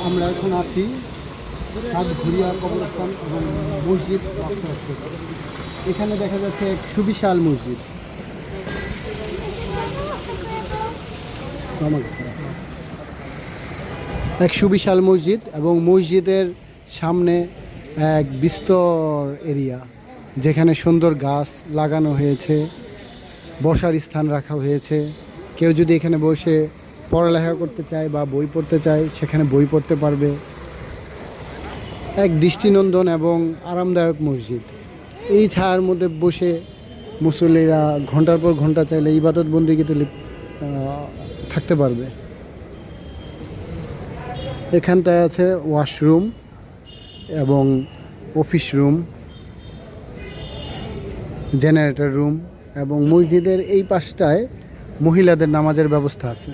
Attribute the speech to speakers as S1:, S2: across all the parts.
S1: আমরা এখন আছি সাতঘরিয়া কবরস্থান এবং মসজিদ রাস্তা। এখানে দেখা যাচ্ছে এক সুবিশাল মসজিদ। এক সুবিশাল মসজিদ এবং মসজিদের সামনে এক বিস্তর এরিয়া, যেখানে সুন্দর গাছ লাগানো হয়েছে, বসার স্থান রাখা হয়েছে। কেউ যদি এখানে বসে পড়ালেখা করতে চায় বা বই পড়তে চায়, সেখানে বই পড়তে পারবে। এক দৃষ্টিনন্দন এবং আরামদায়ক মসজিদ। এই ছায়ার মধ্যে বসে মুসল্লিরা ঘন্টার পর ঘন্টা চাইলে ইবাদত বন্দেগীতে থাকতে পারবে। এখানটায় আছে ওয়াশরুম এবং অফিস রুম, জেনারেটর রুম, এবং মসজিদের এই পাশটায় মহিলাদের নামাজের ব্যবস্থা আছে।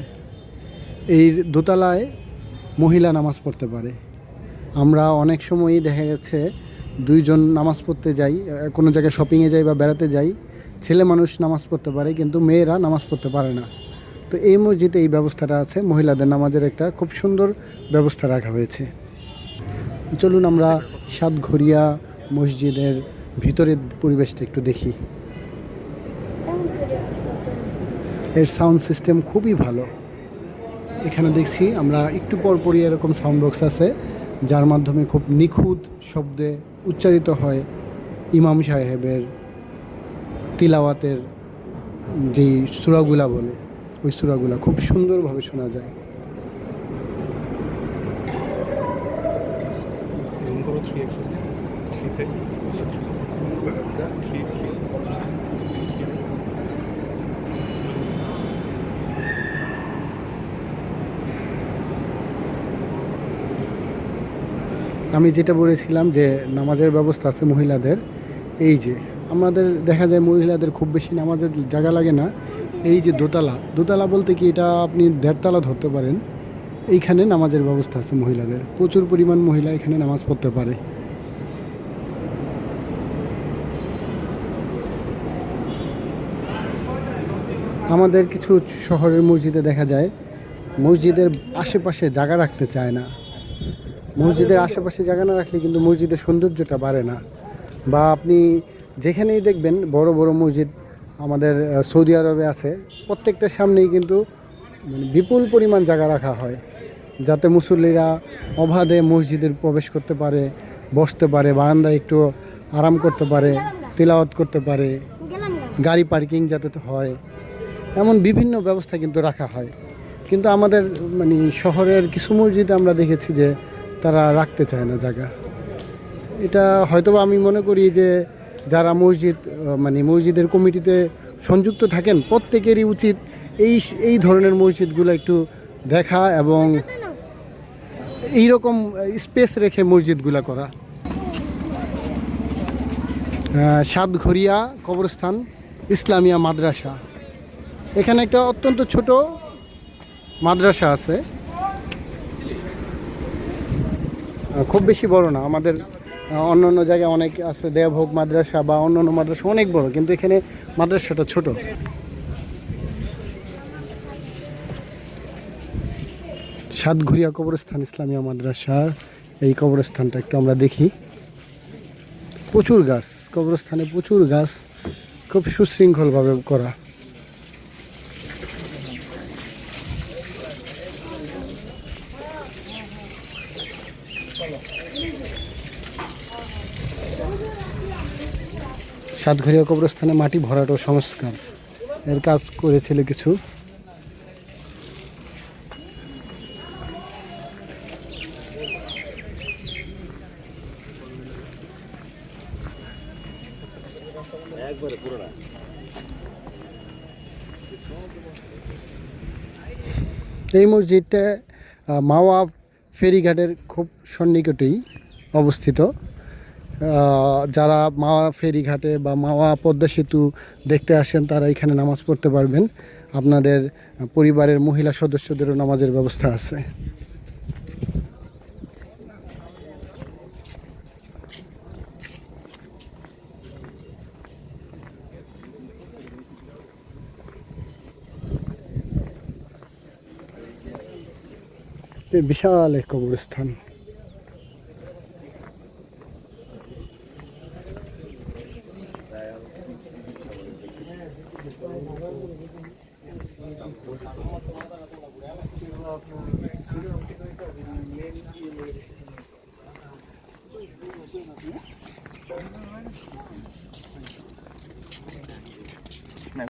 S1: এই দোতলায় মহিলা নামাজ পড়তে পারে। আমরা অনেক সময়ই দেখা গেছে দুইজন নামাজ পড়তে যাই, কোনো জায়গায় শপিংয়ে যাই বা বেড়াতে যাই, ছেলে মানুষ নামাজ পড়তে পারে কিন্তু মেয়েরা নামাজ পড়তে পারে না। তো এই মসজিদে এই ব্যবস্থাটা আছে, মহিলাদের নামাজের একটা খুব সুন্দর ব্যবস্থা রাখা হয়েছে। চলুন আমরা সাতঘরিয়া মসজিদের ভিতরের পরিবেশটা একটু দেখি। এর সাউন্ড সিস্টেম খুবই ভালো। এখানে দেখছি আমরা একটু পরপরই এরকম সাউন্ড বক্স আছে, যার মাধ্যমে খুব নিখুঁত শব্দে উচ্চারিত হয় ইমাম সাহেবের তিলাওয়াতের যেই সূরাগুলা বলে, ওই সূরাগুলা খুব সুন্দরভাবে শোনা যায়। আমি যেটা বলেছিলাম যে নামাজের ব্যবস্থা আছে মহিলাদের, এই যে আমাদের দেখা যায় মহিলাদের খুব বেশি নামাজের জায়গা লাগে না। এই যে দোতলা বলতে কি, এটা আপনি 1.5 তলা ধরতে পারেন। এইখানে নামাজের ব্যবস্থা আছে মহিলাদের, প্রচুর পরিমাণ মহিলা এখানে নামাজ পড়তে পারে। আমাদের কিছু শহরের মসজিদে দেখা যায় মসজিদের আশেপাশে জায়গা রাখতে চায় না। মসজিদের আশেপাশে জায়গা না রাখলে কিন্তু মসজিদের সৌন্দর্যটা বাড়ে না। বা আপনি যেখানেই দেখবেন বড় বড় মসজিদ আমাদের সৌদি আরবে আছে, প্রত্যেকটার সামনেই কিন্তু বিপুল পরিমাণ জায়গা রাখা হয়, যাতে মুসল্লিরা অবাধে মসজিদের প্রবেশ করতে পারে, বসতে পারে, বারান্দায় একটু আরাম করতে পারে, তিলাওয়াত করতে পারে, গাড়ি পার্কিং যাতে হয়, এমন বিভিন্ন ব্যবস্থা কিন্তু রাখা হয়। কিন্তু আমাদের শহরের কিছু মসজিদে আমরা দেখেছি যে তারা রাখতে চায় না জায়গা। এটা হয়তো আমি মনে করি যে যারা মসজিদের কমিটিতে সংযুক্ত থাকেন, প্রত্যেকেরই উচিত এই ধরনের মসজিদগুলো একটু দেখা এবং এইরকম স্পেস রেখে মসজিদগুলো করা। সাতঘরিয়া কবরস্থান ইসলামিয়া মাদ্রাসা, এখানে একটা অত্যন্ত ছোট মাদ্রাসা আছে, খুব বেশি বড় না। আমাদের অন্য জায়গায় অনেক আছে, দেবভোগ মাদ্রাসা বা অন্য মাদ্রাসা অনেক বড়, কিন্তু এখানে মাদ্রাসাটা ছোট। সাতঘরিয়া কবরস্থান ইসলামিয়া মাদ্রাসার এই কবরস্থানটা একটু আমরা দেখি। প্রচুর গাছ, কবরস্থানে প্রচুর গাছ, খুব সুশৃঙ্খলভাবে করা। সাতঘরিয়া কবরস্থানে মাটি ভরাট ও সংস্কার এর কাজ করেছিল কিছু। এই মসজিদটা মাওয়া ফেরিঘাটের খুব সন্নিকটেই অবস্থিত। যারা মাওয়া ফেরিঘাটে বা মাওয়া পদ্মা সেতু দেখতে আসেন, তারা এখানে নামাজ পড়তে পারবেন। আপনাদের পরিবারের মহিলা সদস্যদেরও নামাজের ব্যবস্থা আছে। এ বিশাল এক কবরস্থান।